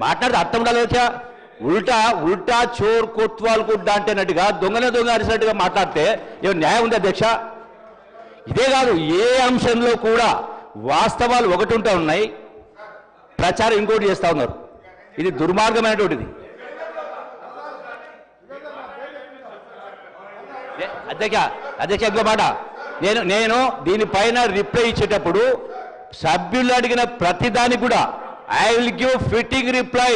మాట్లాడితే అర్థం ఉండాలి. ఉల్టా ఉల్టా చోర్ కొత్వాల్ గుడ్డ అంటేనట్టుగా దొంగనే దొంగ అరిసినట్టుగా మాట్లాడితే ఏమో న్యాయం ఉంది అధ్యక్ష? ఇదే కాదు, ఏ అంశంలో కూడా వాస్తవాలు ఒకటి ఉంటూ ఉన్నాయి, ప్రచారం ఇంకోటి చేస్తూ ఉన్నారు. ఇది దుర్మార్గమైనటువంటిది. అధ్యక్ష ఇంకో మాట, నేను దీనిపైన రిప్లై ఇచ్చేటప్పుడు సభ్యులు అడిగిన ప్రతిదానికి కూడా I will give fitting reply.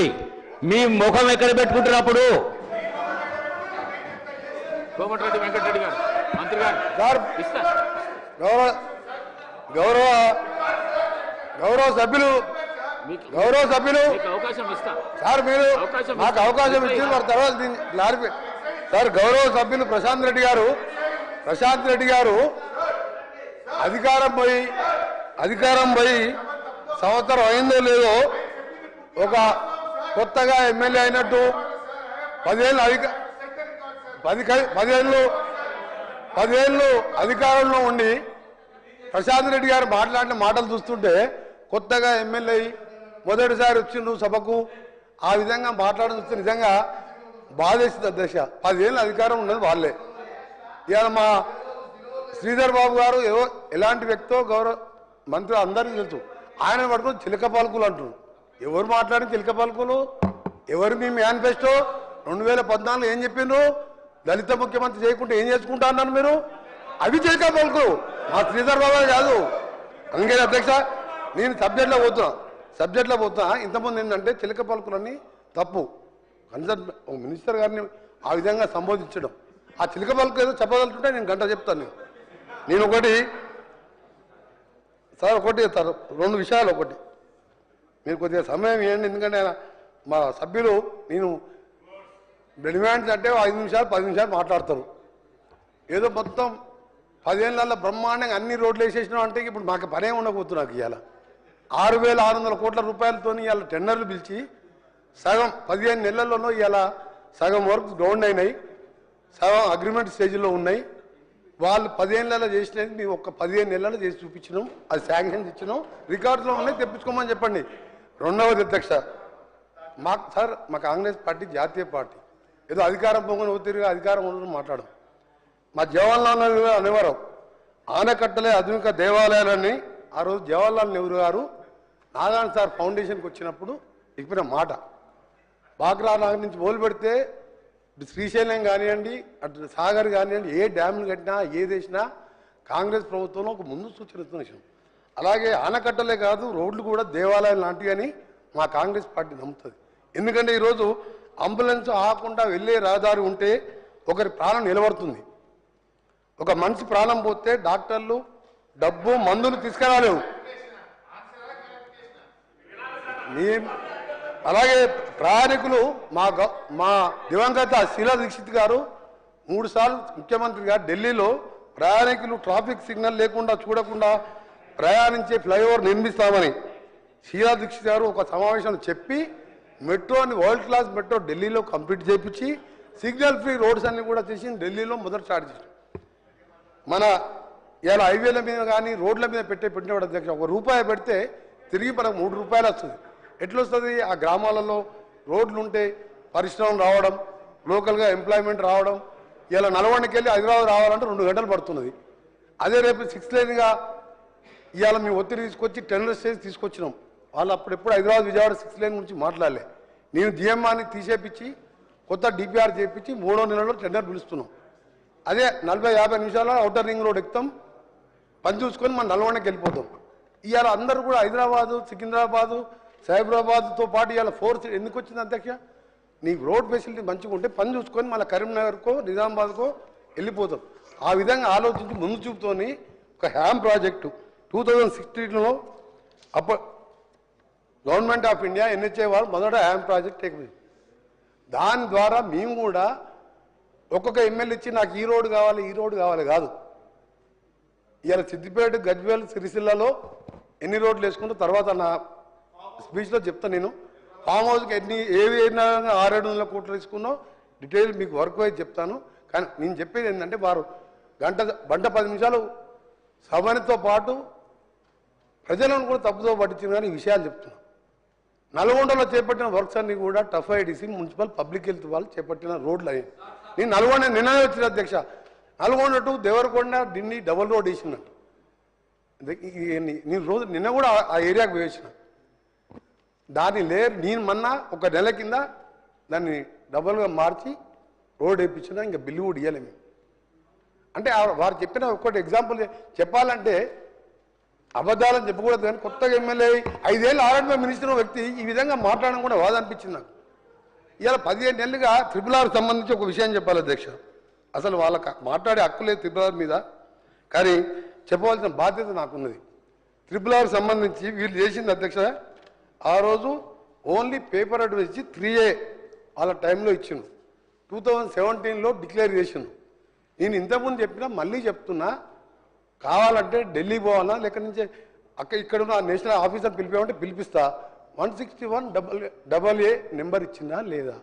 మీ ముఖం ఎక్కడ పెట్టుకుంటున్నప్పుడు కోమటిరెడ్డి వెంకటరెడ్డి గారు మంత్రి గారు గౌరవ సభ్యులు అవకాశం ఇస్తా సార్, మీరు నాకు అవకాశం ఇచ్చింది మరి తర్వాత దీన్ని క్లారిఫై. సార్, గౌరవ సభ్యులు ప్రశాంత్ రెడ్డి గారు అధికారం పోయి సంవత్సరం అయిందో లేదో ఒక కొత్తగా ఎమ్మెల్యే అయినట్టు 10 ఏళ్ళు అధికారంలో ఉండి ప్రశాంత్ రెడ్డి గారు మాట్లాడిన మాటలు చూస్తుంటే కొత్తగా ఎమ్మెల్యే మొదటిసారి వచ్చిండ్రు సభకు, ఆ విధంగా మాట్లాడడం చూస్తే నిజంగా బాధేస్తుంది అధ్యక్ష. 10 ఏళ్ళు అధికారం ఉన్నది వాళ్ళే. ఇవాళ మా శ్రీధర్ బాబు గారు ఎలాంటి వ్యక్తో గౌరవ మంత్రి అందరికీ తెలుసు. ఆయన పట్టుకుని చిలక పలుకులు అంటున్నారు. ఎవరు మాట్లాడిన చిలక పలుకులు? ఎవరు మీ మేనిఫెస్టో 2014 ఏం చెప్పిండ్రు? దళిత ముఖ్యమంత్రి చేయకుంటే ఏం చేసుకుంటా అన్నారు మీరు? అవి చిలక పలుకులు. మా శ్రీధర్ బాబు కాదు. అందుకే అధ్యక్ష, నేను సబ్జెక్ట్లో పోతున్నా. ఇంతకుముందు ఏంటంటే చిలక పలుకులన్నీ తప్పు. కన్సర్న్ మినిస్టర్ గారిని ఆ విధంగా సంబోధించడం, ఆ చిలక పలుకు ఏదో చెప్పగలుగుతుంటే నేను గంట చెప్తాను. నేను ఒకటి సార్, రెండు విషయాలు. ఒకటి, మీరు కొద్దిగా సమయం ఇవ్వండి, ఎందుకంటే మా సభ్యులు నేను డిమాండ్స్ అంటే 5 నిమిషాలు 10 నిమిషాలు మాట్లాడతారు. ఏదో మొత్తం 10 ఏళ్ళ బ్రహ్మాండంగా అన్ని రోడ్లు వేసేసినాం అంటే ఇప్పుడు మాకు పనే ఉండకపోతుంది. నాకు ఇవాళ 6,600 కోట్ల రూపాయలతో ఇవాళ టెండర్లు పిలిచి సగం 15 నెలల్లోనూ ఇవాళ సగం వర్క్ డౌన్ అయినాయి, సగం అగ్రిమెంట్ స్టేజ్లో ఉన్నాయి. వాళ్ళు 10 ఏళ్ళలో చేసినది మేము ఒక 15 నెలల్లో చేసి చూపించినాం. అది శాంక్షన్ ఇచ్చినాం, రికార్డులో ఉన్నాయి, తెప్పించుకోమని చెప్పండి. రెండవది అధ్యక్ష, మా కాంగ్రెస్ పార్టీ జాతీయ పార్టీ. ఏదో అధికారం పొంగని ఒత్తిడిగా అధికారం ఉండడం మాట్లాడడం. మా జవహర్లాల్ నెహ్రూ గారు అనేవారు, ఆనకట్టలే ఆధునిక దేవాలయాలని. ఆ రోజు జవహర్లాల్ నెహ్రూ గారు నారాయణ సార్ ఫౌండేషన్కి వచ్చినప్పుడు చెప్పిన మాట. బాగ్రా నగర్ నుంచి మొదలు పెడితే శ్రీశైలం కానివ్వండి, అటు సాగర్ కానివ్వండి, ఏ డ్యామ్లు కట్టినా ఏది వేసినా కాంగ్రెస్ ప్రభుత్వంలో ఒక ముందు సూచన ఇస్తున్నాం. అలాగే ఆనకట్టలే కాదు, రోడ్లు కూడా దేవాలయాలు లాంటివి అని మా కాంగ్రెస్ పార్టీ నమ్ముతుంది. ఎందుకంటే ఈరోజు అంబులెన్స్ ఆకుండా వెళ్ళే రహదారి ఉంటే ఒకరి ప్రాణం నిలబడుతుంది. ఒక మనిషి ప్రాణం పోతే డాక్టర్లు డబ్బు మందులు తీసుకురాలేవు. అలాగే ప్రయాణికులు మా దివంగత శీలా దీక్షిత్ గారు 3 సార్లు ముఖ్యమంత్రిగా ఢిల్లీలో ప్రయాణికులు ట్రాఫిక్ సిగ్నల్ లేకుండా చూడకుండా ప్రయాణించే ఫ్లైఓవర్ నిర్మిస్తామని శీలా దీక్షిత్ గారు ఒక సమావేశంలో చెప్పి మెట్రోని వరల్డ్ క్లాస్ మెట్రో ఢిల్లీలో కంప్లీట్ చేయించి సిగ్నల్ ఫ్రీ రోడ్స్ అన్ని కూడా చేసి ఢిల్లీలో మొదటి స్టార్ట్ చేశారు. మన ఇలా హైవేల మీద కానీ రోడ్ల మీద పెట్టేవాడు అధ్యక్ష, ₹1 పెడితే తిరిగి మనకు ₹3 వస్తుంది. ఎట్లా వస్తుంది? ఆ గ్రామాలలో రోడ్లు ఉంటే పరిశ్రమలు రావడం, లోకల్గా ఎంప్లాయ్మెంట్ రావడం. ఇలా నల్గొండకి వెళ్ళి హైదరాబాద్ రావాలంటే 2 గంటలు పడుతున్నది. అదే రేపు 6 లేన్గా ఇవాళ మేము ఒత్తిడి తీసుకొచ్చి టెండర్ స్టేజ్ తీసుకొచ్చినాం. వాళ్ళు అప్పుడెప్పుడు హైదరాబాద్ విజయవాడ 6 లేన్ గురించి మాట్లాడలే. నేను జిఎంఆర్ని తీసేపించి కొత్త డిపిఆర్ చేయించి 3వ నెలలో టెండర్ పిలుస్తున్నాం. అదే 40-50 నిమిషాల్లో ఔటర్ రింగ్ రోడ్ ఎక్కుతాం, పని చూసుకొని మనం నల్గొండకి వెళ్ళిపోతాం. ఇవాళ అందరూ కూడా హైదరాబాదు, సికింద్రాబాదు, సైబరాబాద్తో పాటు ఇవాళ 4 ఎందుకు వచ్చింది అధ్యక్ష? నీకు రోడ్ ఫెసిలిటీ మంచిగా ఉంటే పని చూసుకొని మళ్ళీ కరీంనగర్కో నిజామాబాద్కో వెళ్ళిపోతాం. ఆ విధంగా ఆలోచించి ముందు చూపుతోని ఒక హ్యామ్ ప్రాజెక్టు 2016లో గవర్నమెంట్ ఆఫ్ ఇండియా NHA వాళ్ళు మొదట హ్యామ్ ప్రాజెక్ట్ టేక్. దాని ద్వారా మేము కూడా ఒక్కొక్క ఎమ్మెల్యే ఇచ్చి నాకు ఈ రోడ్డు కావాలి కాదు. ఇవాళ సిద్దిపేట, గజ్వేల్, సిరిసిల్లలో ఎన్ని రోడ్లు వేసుకుంటూ తర్వాత నా స్పీచ్లో చెప్తాను. నేను ఫామ్ హౌస్కి ఏవి 600-700 కోట్లు తీసుకున్నో డీటెయిల్ మీకు వర్క్ వైజ్ చెప్తాను. కానీ నేను చెప్పేది ఏంటంటే వారు గంట 10 నిమిషాలు సభనితో పాటు ప్రజలను కూడా తప్పుదో పట్టించిన కానీ ఈ విషయాలు చెప్తున్నాను. నల్గొండలో చేపట్టిన వర్క్స్ అన్ని కూడా TUFIDC municipal public health వాళ్ళు చేపట్టిన రోడ్లు అయ్యి నేను నల్గొండ నిన్ననే వచ్చిన అధ్యక్ష Nalgonda to Devarakonda Delhi double road వేసినట్టు నేను రోజు నిన్న కూడా ఆ ఏరియాకు వేసిన దాన్ని నేను మొన్న ఒక నెల కింద దాన్ని డబుల్గా మార్చి రోడ్ వేయించినా ఇంకా బిల్లు కూడా ఇవ్వలేము అంటే వారు చెప్పిన ఒక్కటి ఎగ్జాంపుల్ చెప్పాలంటే అబద్ధాలని చెప్పకూడదు కానీ కొత్తగా ఎమ్మెల్యే 5 ఏళ్ళు ఆర్ఎండ్బీ మినిస్టర్ వ్యక్తి ఈ విధంగా మాట్లాడడం కూడా బాధ అనిపించింది నాకు ఇవాళ 15 ఏళ్ళుగా RRR సంబంధించి ఒక విషయం చెప్పాలి అధ్యక్ష అసలు వాళ్ళకి మాట్లాడే హక్కు లేదు RRR మీద కానీ చెప్పవలసిన బాధ్యత నాకున్నది RRR సంబంధించి వీళ్ళు చేసింది అధ్యక్ష ఆ రోజు ఓన్లీ పేపర్ అడ్వైస్ ఇచ్చి 3A వాళ్ళ టైంలో ఇచ్చిండు 2017లో డిక్లేర్ చేసిండు నేను ఇంతకుముందు చెప్పినా మళ్ళీ చెప్తున్నా కావాలంటే ఢిల్లీ పోవాలా లేక నుంచి ఇక్కడ ఉన్న నేషనల్ ఆఫీసర్ పిలిపామంటే పిలిపిస్తా 161AA నెంబర్ ఇచ్చిందా లేదా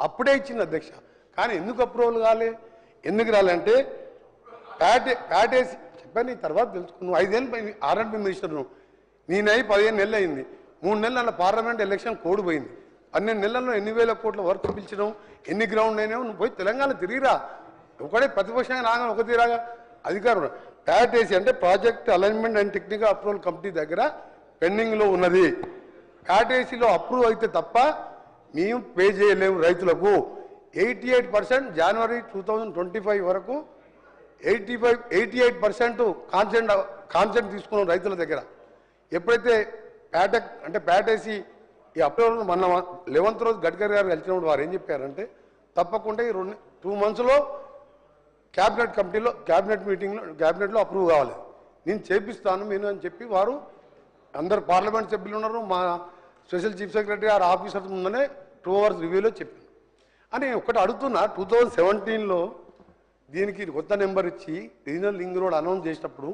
అప్పుడే ఇచ్చింది అధ్యక్ష కానీ ఎందుకు అప్రూవల్ కాలే ఎందుకు రాలంటే ప్యాటేసి చెప్పని తర్వాత తెలుసుకున్నాను 5 ఏళ్ళు ఆర్ఎండ్బీ మినిస్టర్ను నేనై 15 నెలలు అయింది 3 నెలలు అలా పార్లమెంట్ ఎలక్షన్ కోడ్ పోయింది 12 నెలల్లో ఎన్ని వేల కోట్ల వర్క్ పిలిచినావు ఎన్ని గ్రౌండ్ అయినావు నువ్వు పోయి తెలంగాణ తిరిగిరా ఒకటే ప్రతిపక్షంగా రాగా ఒక తీరాగా అధికారం ప్యాటేసి అంటే project alignment and technical approval committee దగ్గర పెండింగ్లో ఉన్నది ప్యాటేసీలో అప్రూవ్ అయితే తప్ప మేము పే చేయలేము రైతులకు 88% జనవరి 2025 వరకు 88% కాన్సెంట్ తీసుకున్నాం రైతుల దగ్గర ఎప్పుడైతే ప్యాటేసి ఈ అప్రూవల్ మన 11th రోజు గడ్కరీ గారు కలిసినప్పుడు వారు ఏం చెప్పారంటే తప్పకుండా ఈ 2 monthsలో క్యాబినెట్లో అప్రూవ్ కావాలి నేను చేపిస్తాను నేను అని చెప్పి వారు అందరు పార్లమెంట్ సభ్యులు ఉన్నారు మా స్పెషల్ చీఫ్ సెక్రటరీ గారు ఆఫీసర్స్ ముందనే 2 hours రివ్యూలో చెప్పాను అని ఒకటి అడుగుతున్నా 2017లో దీనికి కొత్త నెంబర్ ఇచ్చి రీజనల్ లింక్ రోడ్ అనౌన్స్ చేసినప్పుడు